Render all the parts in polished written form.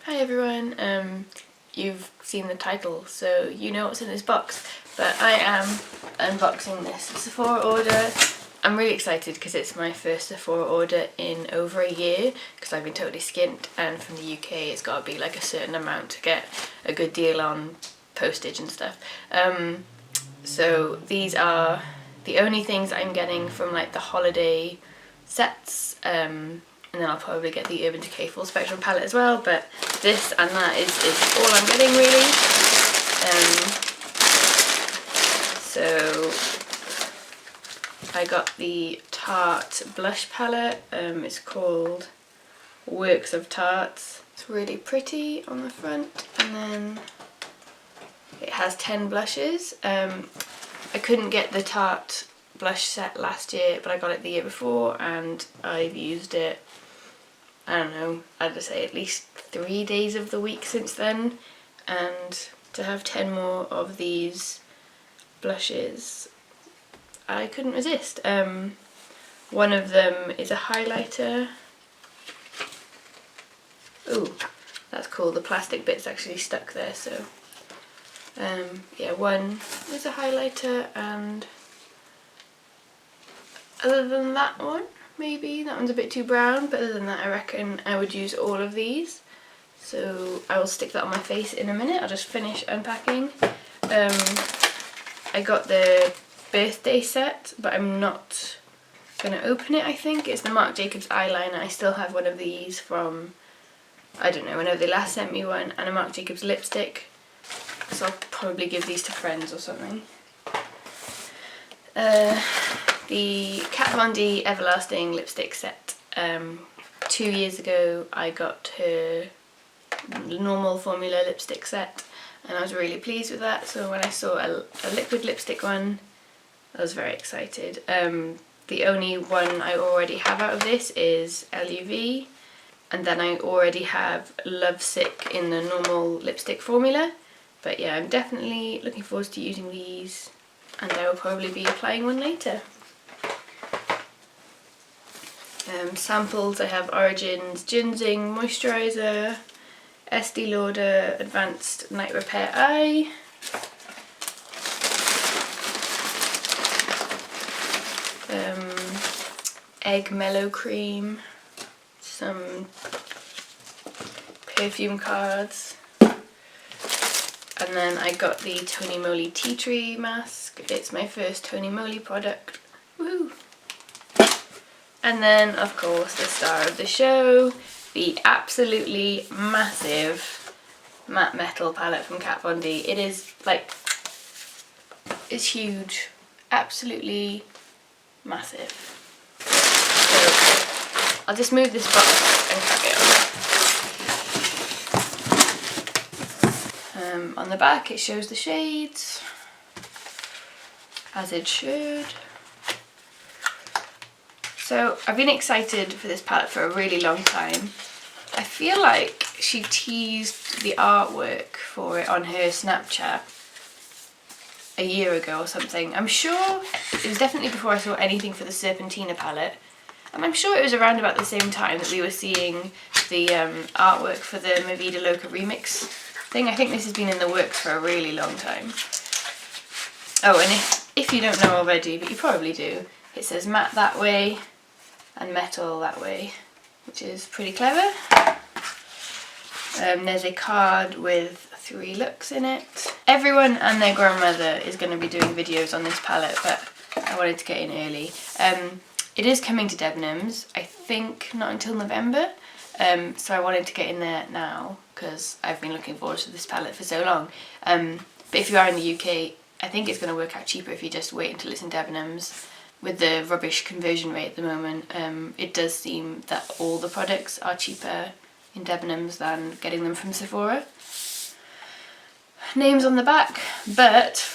Hi everyone, you've seen the title so you know what's in this box, but I am unboxing this Sephora order. I'm really excited because it's my first Sephora order in over a year because I've been totally skint, and from the UK it's got to be like a certain amount to get a good deal on postage and stuff. So these are the only things I'm getting from like the holiday sets, and then I'll probably get the Urban Decay Full Spectrum palette as well, but this and that is all I'm getting really. So I got the Tarte blush palette. It's called Works of Tartes. It's really pretty on the front, and then it has 10 blushes. I couldn't get the Tarte blush set last year, but I got it the year before and I've used it, I don't know, I'd just say at least 3 days of the week since then, and to have 10 more of these blushes, I couldn't resist. One of them is a highlighter. Ooh, that's cool, the plastic bit's actually stuck there, so yeah, one is a highlighter, and other than that one, maybe that one's a bit too brown, but other than that I reckon I would use all of these. So I will stick that on my face in a minute. I'll just finish unpacking. I got the birthday set, but I'm not gonna open it. I think it's the Marc Jacobs eyeliner. I still have one of these from, I don't know, whenever they last sent me one, and a Marc Jacobs lipstick, so I'll probably give these to friends or something. The Kat Von D Everlasting lipstick set. 2 years ago I got her normal formula lipstick set and I was really pleased with that, so when I saw a liquid lipstick one I was very excited. The only one I already have out of this is LUV, and then I already have Lovesick in the normal lipstick formula, but yeah, I'm definitely looking forward to using these, and I will probably be applying one later. Samples, I have Origins Ginseng Moisturiser, Estee Lauder Advanced Night Repair Eye, Egg Mellow Cream, some perfume cards, and then I got the Tony Moly Tea Tree Mask. It's my first Tony Moly product. Woohoo! And then, of course, the star of the show, the absolutely massive matte metal palette from Kat Von D. It is like, it's huge, absolutely massive. So I'll just move this box and carry on. On the back it shows the shades, as it should. So I've been excited for this palette for a really long time. I feel like she teased the artwork for it on her Snapchat a year ago or something. I'm sure it was definitely before I saw anything for the Serpentina palette, and I'm sure it was around about the same time that we were seeing the artwork for the My Vida Loca remix thing. I think this has been in the works for a really long time. Oh, and if you don't know already, but you probably do, it says matte that way and metal that way, which is pretty clever. There's a card with 3 looks in it. Everyone and their grandmother is going to be doing videos on this palette, but I wanted to get in early. It is coming to Debenhams, I think not until November, so I wanted to get in there now because I've been looking forward to this palette for so long. But if you are in the UK, I think it's going to work out cheaper if you just wait until it's in Debenhams. With the rubbish conversion rate at the moment, it does seem that all the products are cheaper in Debenhams than getting them from Sephora. Names on the back, but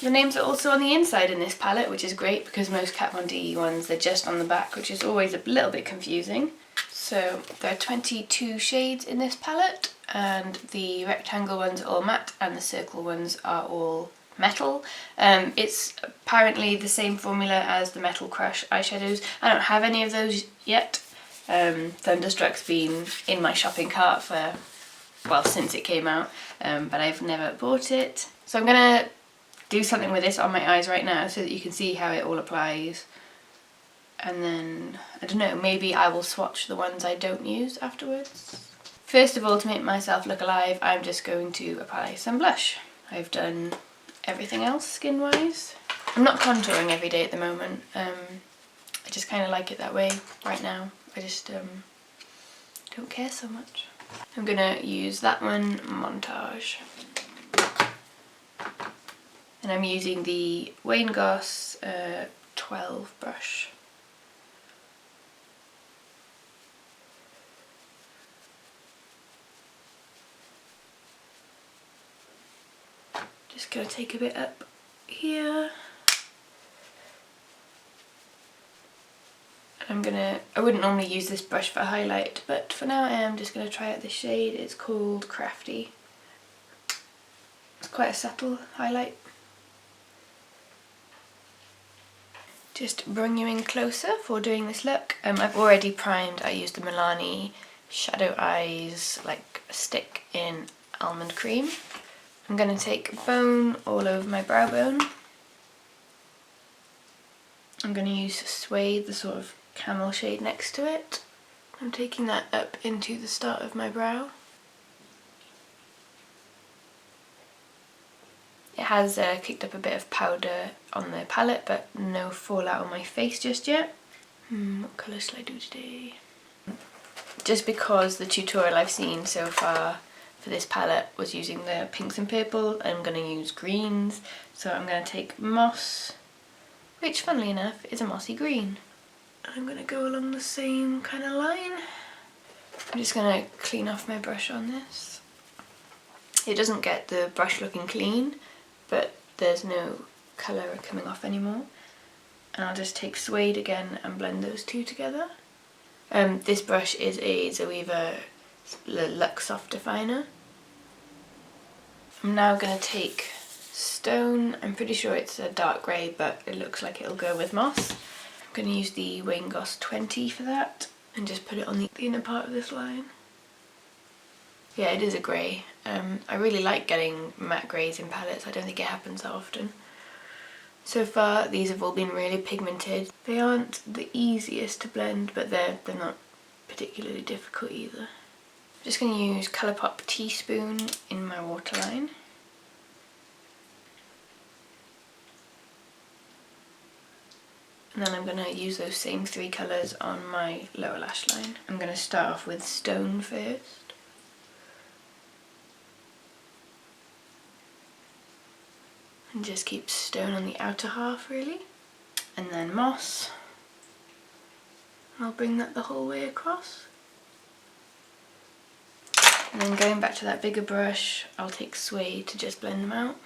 the names are also on the inside in this palette, which is great because most Kat Von D ones, they're just on the back, which is always a little bit confusing. So there are 22 shades in this palette, and the rectangle ones are all matte and the circle ones are all metal. It's apparently the same formula as the Metal Crush eyeshadows. I don't have any of those yet. Thunderstruck's been in my shopping cart for well, since it came out, but I've never bought it. So I'm gonna do something with this on my eyes right now so that you can see how it all applies. And then, I don't know, maybe I will swatch the ones I don't use afterwards. First of all, to make myself look alive, I'm just going to apply some blush. I've done everything else skin-wise. I'm not contouring every day at the moment. I just kind of like it that way right now. I just don't care so much. I'm gonna use that one, Montage. And I'm using the Wayne Goss 12 brush. Just gonna take a bit up here. And I wouldn't normally use this brush for highlight, but for now I am just gonna try out this shade. It's called Crafty. It's quite a subtle highlight. Just bring you in closer for doing this look. I've already primed. I used the Milani Shadow Eyes like stick in Almond Cream. I'm going to take Bone all over my brow bone. I'm going to use Suede, the sort of camel shade next to it. I'm taking that up into the start of my brow. It has kicked up a bit of powder on the palette, but no fallout on my face just yet. What colour shall I do today? Just because the tutorial I've seen so far for this palette was using the pinks and purple, I'm going to use greens. So I'm going to take Moss, which funnily enough is a mossy green. And I'm going to go along the same kind of line. I'm just going to clean off my brush on this. It doesn't get the brush looking clean, but there's no colour coming off anymore. And I'll just take Suede again and blend those two together. This brush is a Zoeva Luxe Soft Definer. I'm now going to take Stone. I'm pretty sure it's a dark grey, but it looks like it'll go with Moss. I'm going to use the Wayne Goss 20 for that and just put it on the inner part of this line. Yeah, it is a grey. I really like getting matte greys in palettes. I don't think it happens that often. So far these have all been really pigmented. They aren't the easiest to blend, but they're not particularly difficult either. I'm just going to use Colourpop Teaspoon in my waterline. And then I'm going to use those same three colours on my lower lash line. I'm going to start off with Stone first. And just keep Stone on the outer half really. And then Moss. I'll bring that the whole way across. And then going back to that bigger brush, I'll take Suede to just blend them out.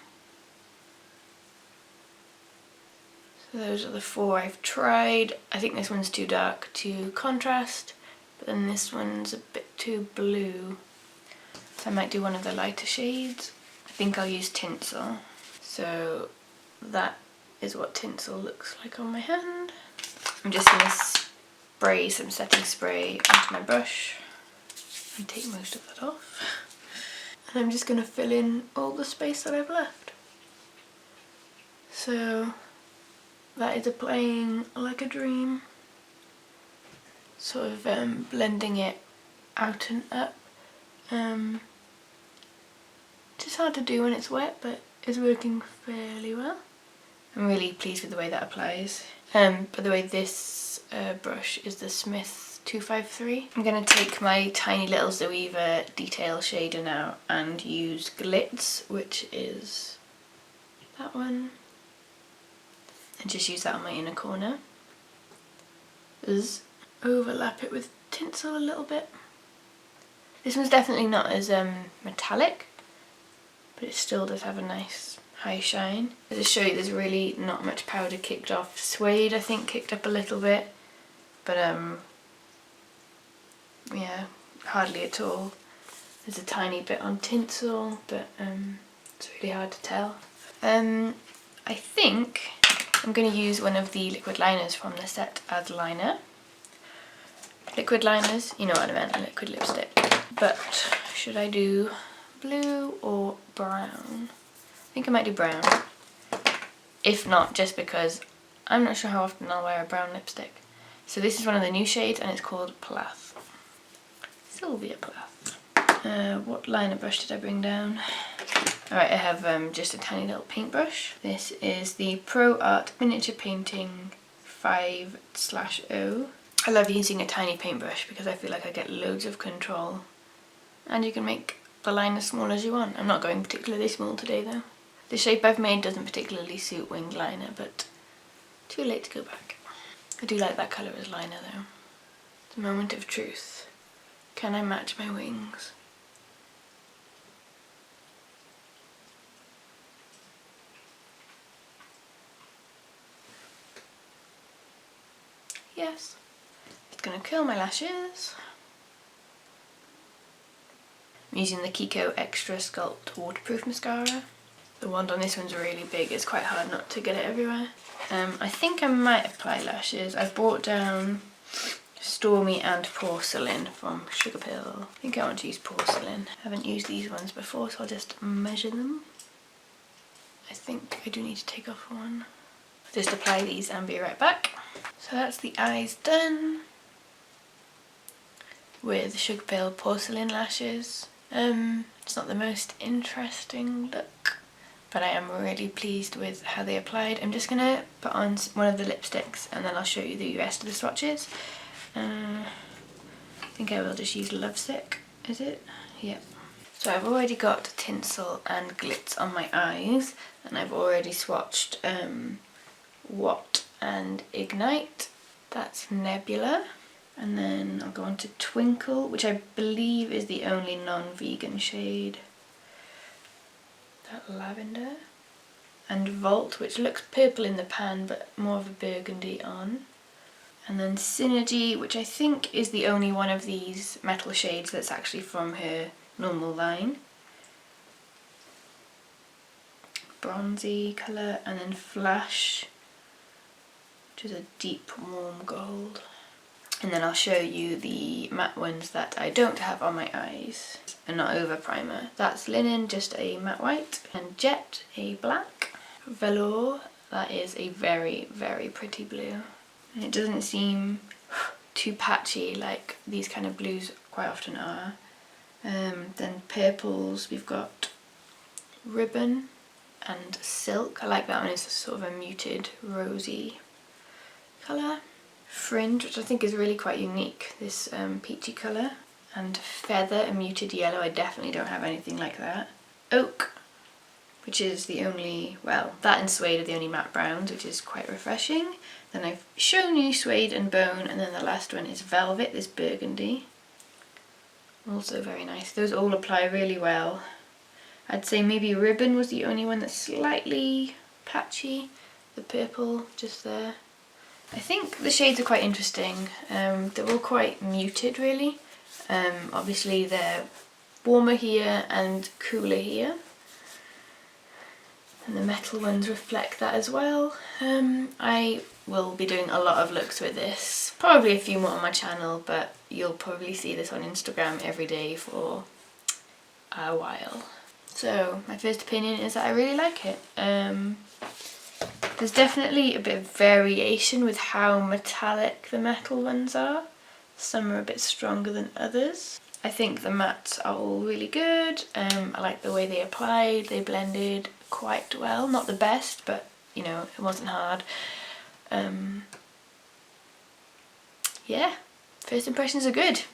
So those are the four I've tried. I think this one's too dark to contrast, but then this one's a bit too blue. So I might do one of the lighter shades. I think I'll use Tinsel. So that is what Tinsel looks like on my hand. I'm just going to spray some setting spray onto my brush and take most of that off. And I'm just going to fill in all the space that I've left. So that is applying like a dream. Sort of blending it out and up. It's hard to do when it's wet, but it's working fairly well. I'm really pleased with the way that applies. By the way, this brush is the Smith 253. I'm going to take my tiny little Zoeva detail shader now and use Glitz, which is that one, and just use that on my inner corner. Overlap it with Tinsel a little bit. This one's definitely not as metallic, but it still does have a nice high shine. I'll just show you there's really not much powder kicked off. Suede I think kicked up a little bit, but yeah, hardly at all. There's a tiny bit on Tinsel, but it's really hard to tell. I think I'm going to use one of the liquid liners from the set as liner. Liquid liners, you know what I meant, a liquid lipstick. But Should I do blue or brown? I think I might do brown. If not, just because I'm not sure how often I'll wear a brown lipstick. So this is one of the new shades and it's called Plath. Sylvia Plath. What liner brush did I bring down? Alright, I have just a tiny little paintbrush. This is the Pro Art Miniature Painting 5/0. I love using a tiny paintbrush because I feel like I get loads of control. And you can make the line as small as you want. I'm not going particularly small today though. The shape I've made doesn't particularly suit winged liner, but too late to go back. I do like that colour as liner though. The moment of truth. Can I match my wings? Yes. It's gonna curl my lashes. I'm using the Kiko Extra Sculpt Waterproof Mascara. The wand on this one's really big, it's quite hard not to get it everywhere. I think I might apply lashes. I've brought down Stormy and Porcelain from Sugarpill. I think I want to use Porcelain. I haven't used these ones before, so I'll just measure them. I think I do need to take off one. Just apply these and be right back. So that's the eyes done with Sugarpill Porcelain lashes. It's not the most interesting look, but I am really pleased with how they applied. I'm just gonna put on one of the lipsticks and then I'll show you the rest of the swatches. I think I will just use Lovesick, is it? Yep. So I've already got tinsel and glitz on my eyes, and I've already swatched What and Ignite. That's Nebula. And then I'll go on to Twinkle, which I believe is the only non-vegan shade. That lavender. And Vault, which looks purple in the pan but more of a burgundy on. And then Synergy, which I think is the only one of these metal shades that's actually from her normal line. Bronzy colour, and then Flash, which is a deep warm gold. And then I'll show you the matte ones that I don't have on my eyes and not over primer. That's Linen, just a matte white, and Jet, a black. Velour, that is a very, very pretty blue. And it doesn't seem too patchy like these kind of blues quite often are. Then purples, we've got Ribbon and Silk. I like that one, it's sort of a muted rosy colour. Fringe, which I think is really quite unique, this peachy colour. And Feather, a muted yellow. I definitely don't have anything like that. Oak, which is the only, well, that and Suede are the only matte browns, which is quite refreshing. Then I've shown you Suede and Bone, and then the last one is Velvet, this burgundy. Also very nice. Those all apply really well. I'd say maybe Ribbon was the only one that's slightly patchy. The purple just there. I think the shades are quite interesting. They're all quite muted really. Obviously they're warmer here and cooler here. And the metal ones reflect that as well. I will be doing a lot of looks with this. Probably a few more on my channel, but you'll probably see this on Instagram every day for a while. So my first opinion is that I really like it. There's definitely a bit of variation with how metallic the metal ones are. Some are a bit stronger than others. I think the mattes are all really good. I like the way they applied, they blended quite well. Not the best, but you know, it wasn't hard. Yeah, first impressions are good.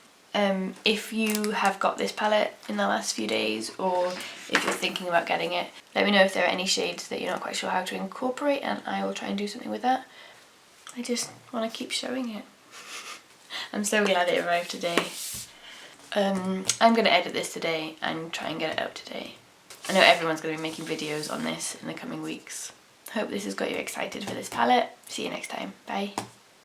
If you have got this palette in the last few days, or if you're thinking about getting it, let me know if there are any shades that you're not quite sure how to incorporate, and I will try and do something with that. I just want to keep showing it. I'm so glad it arrived today. I'm going to edit this today and try and get it out today. I know everyone's going to be making videos on this in the coming weeks. Hope this has got you excited for this palette. See you next time. Bye.